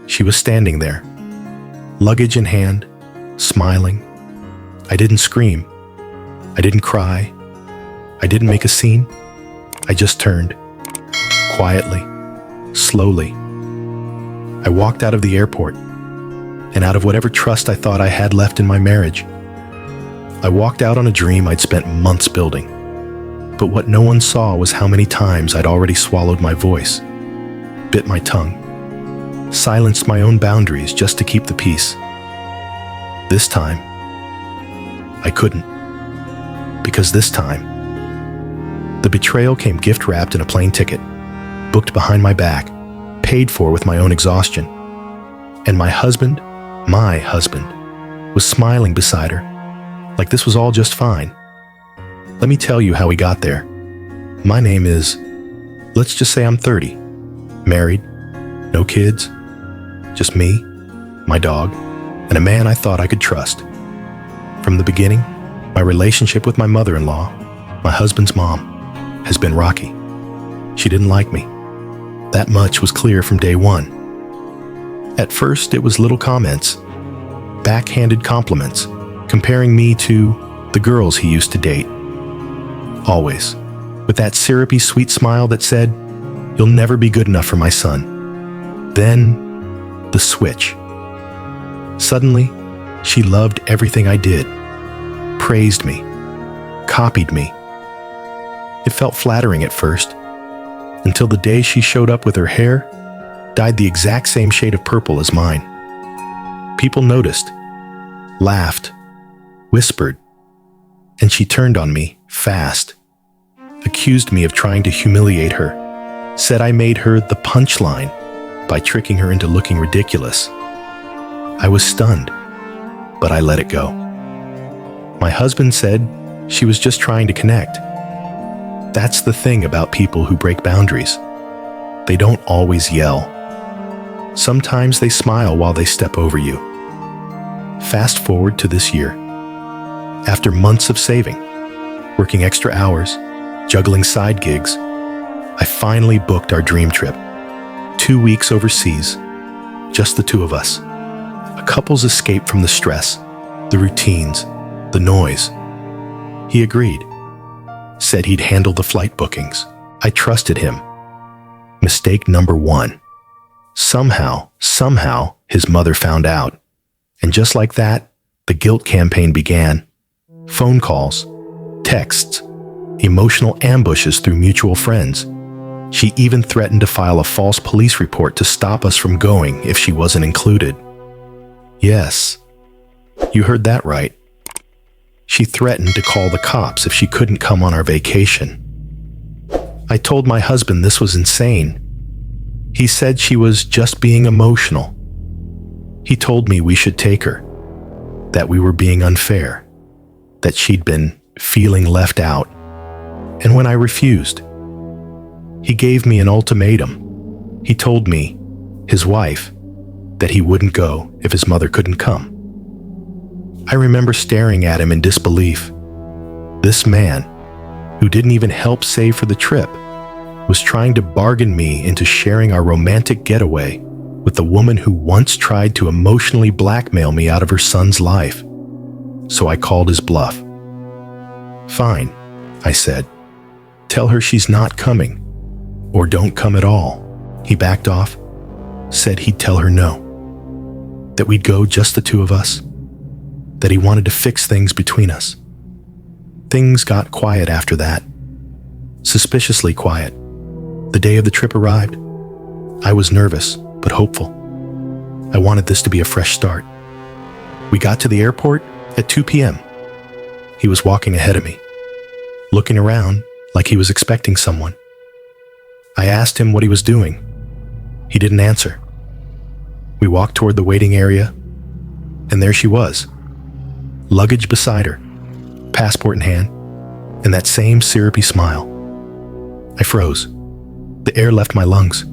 She was standing there, luggage in hand, smiling. I didn't scream. I didn't cry. I didn't make a scene. I just turned, quietly, slowly. I walked out of the airport, and out of whatever trust I thought I had left in my marriage. I walked out on a dream I'd spent months building. But what no one saw was how many times I'd already swallowed my voice, bit my tongue, silenced my own boundaries just to keep the peace. This time, I couldn't. Because this time, the betrayal came gift-wrapped in a plane ticket, booked behind my back, paid for with my own exhaustion. And my husband, was smiling beside her, like this was all just fine. Let me tell you how we got there. My name is, let's just say I'm 30, married, no kids, just me, my dog, and a man I thought I could trust. From the beginning, my relationship with my mother-in-law, my husband's mom, has been rocky. She didn't like me. That much was clear from day one. At first, it was little comments, backhanded compliments, comparing me to the girls he used to date. Always, with that syrupy sweet smile that said, "You'll never be good enough for my son." Then, the switch. Suddenly, she loved everything I did, praised me, copied me. It felt flattering at first, until the day she showed up with her hair dyed the exact same shade of purple as mine. People noticed, laughed, whispered, and she turned on me fast, accused me of trying to humiliate her, said I made her the punchline by tricking her into looking ridiculous. I was stunned, but I let it go. My husband said she was just trying to connect. That's the thing about people who break boundaries. They don't always yell. Sometimes they smile while they step over you. Fast forward to this year. After months of saving, working extra hours, juggling side gigs, I finally booked our dream trip. 2 weeks overseas, just the two of us. A couple's escape from the stress, the routines, the noise. He agreed, said he'd handle the flight bookings. I trusted him. Mistake number one. Somehow, his mother found out. And just like that, the guilt campaign began. Phone calls, texts, emotional ambushes through mutual friends. She even threatened to file a false police report to stop us from going if she wasn't included. Yes, you heard that right. She threatened to call the cops if she couldn't come on our vacation. I told my husband this was insane. He said she was just being emotional. He told me we should take her, that we were being unfair, that she'd been feeling left out. And when I refused, he gave me an ultimatum. He told me, his wife, that he wouldn't go if his mother couldn't come. I remember staring at him in disbelief. This man, who didn't even help save for the trip, was trying to bargain me into sharing our romantic getaway with the woman who once tried to emotionally blackmail me out of her son's life. So I called his bluff. Fine, I said. Tell her she's not coming, or don't come at all. He backed off, said he'd tell her no, that we'd go just the two of us, that he wanted to fix things between us. Things got quiet after that, suspiciously quiet. The day of the trip arrived. I was nervous, but hopeful. I wanted this to be a fresh start. We got to the airport at 2 p.m. He was walking ahead of me, looking around like he was expecting someone. I asked him what he was doing. He didn't answer. We walked toward the waiting area, and there she was, luggage beside her, passport in hand, and that same syrupy smile. I froze. The air left my lungs.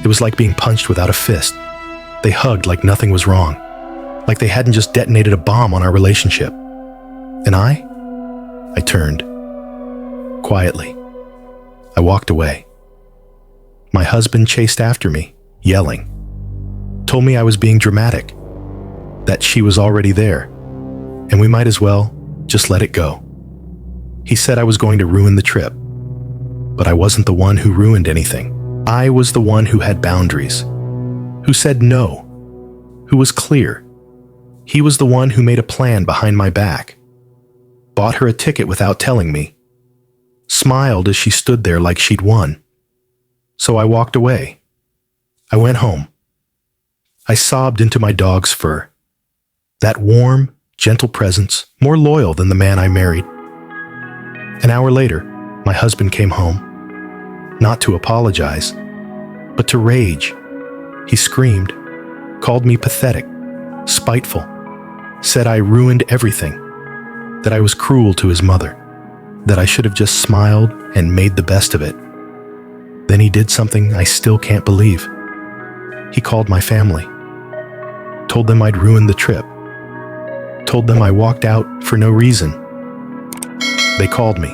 It was like being punched without a fist. They hugged like nothing was wrong, like they hadn't just detonated a bomb on our relationship. And I turned. Quietly. I walked away. My husband chased after me, yelling. told me I was being dramatic, that she was already there, and we might as well just let it go. He said I was going to ruin the trip, but I wasn't the one who ruined anything. I was the one who had boundaries, who said no, who was clear. He was the one who made a plan behind my back, bought her a ticket without telling me, smiled as she stood there like she'd won. So I walked away. I went home. I sobbed into my dog's fur. That warm, gentle presence, more loyal than the man I married. An hour later, my husband came home, not to apologize, but to rage. He screamed, called me pathetic, spiteful, said I ruined everything, that I was cruel to his mother, that I should have just smiled and made the best of it. Then he did something I still can't believe. He called my family, told them I'd ruined the trip, told them I walked out for no reason. They called me,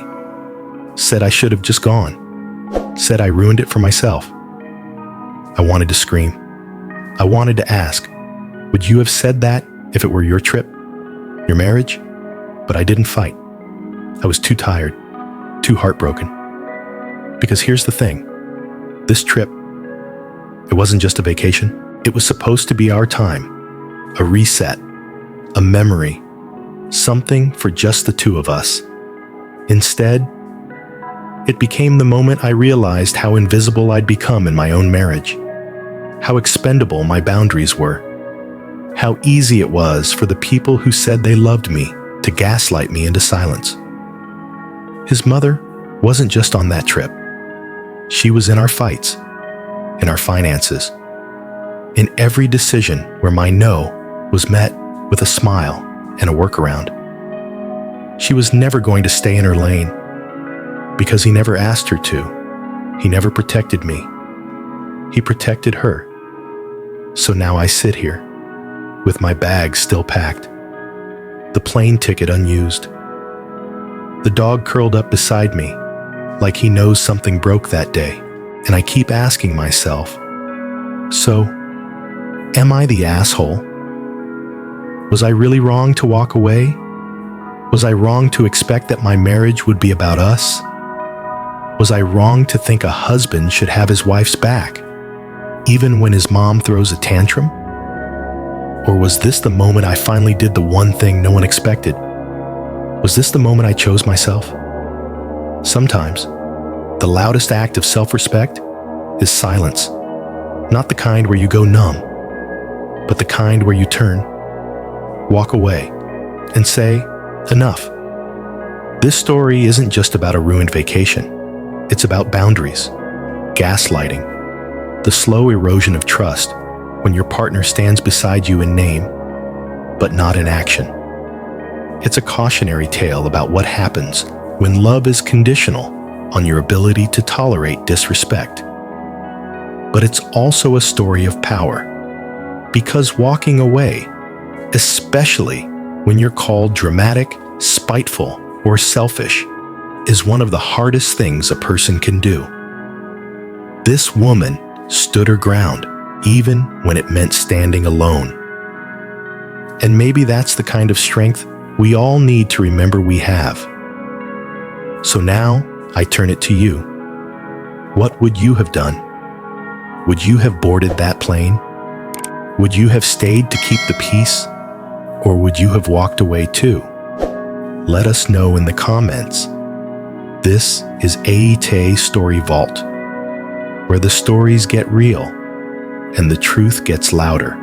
said I should have just gone, said I ruined it for myself. I wanted to scream. I wanted to ask, would you have said that if it were your trip, your marriage? But I didn't fight. I was too tired, too heartbroken. Because here's the thing, this trip, it wasn't just a vacation. It was supposed to be our time, a reset, a memory, something for just the two of us. Instead, it became the moment I realized how invisible I'd become in my own marriage, how expendable my boundaries were, how easy it was for the people who said they loved me to gaslight me into silence. His mother wasn't just on that trip. She was in our fights, in our finances, in every decision where my no was met with a smile and a workaround. She was never going to stay in her lane because he never asked her to. He never protected me. He protected her. So now I sit here with my bags still packed, the plane ticket unused, the dog curled up beside me like he knows something broke that day. And I keep asking myself, so, am I the asshole? Was I really wrong to walk away? Was I wrong to expect that my marriage would be about us? Was I wrong to think a husband should have his wife's back, even when his mom throws a tantrum? Or was this the moment I finally did the one thing no one expected? Was this the moment I chose myself? Sometimes, the loudest act of self-respect is silence. Not the kind where you go numb, but the kind where you turn, walk away, and say, enough. This story isn't just about a ruined vacation. It's about boundaries, gaslighting, the slow erosion of trust when your partner stands beside you in name, but not in action. It's a cautionary tale about what happens when love is conditional on your ability to tolerate disrespect. But it's also a story of power, because walking away, especially when you're called dramatic, spiteful, or selfish, is one of the hardest things a person can do. This woman stood her ground, even when it meant standing alone. And maybe that's the kind of strength we all need to remember we have. So now, I turn it to you. What would you have done? Would you have boarded that plane? Would you have stayed to keep the peace? Or would you have walked away too? Let us know in the comments. This is AITA Story Vault, where the stories get real and the truth gets louder.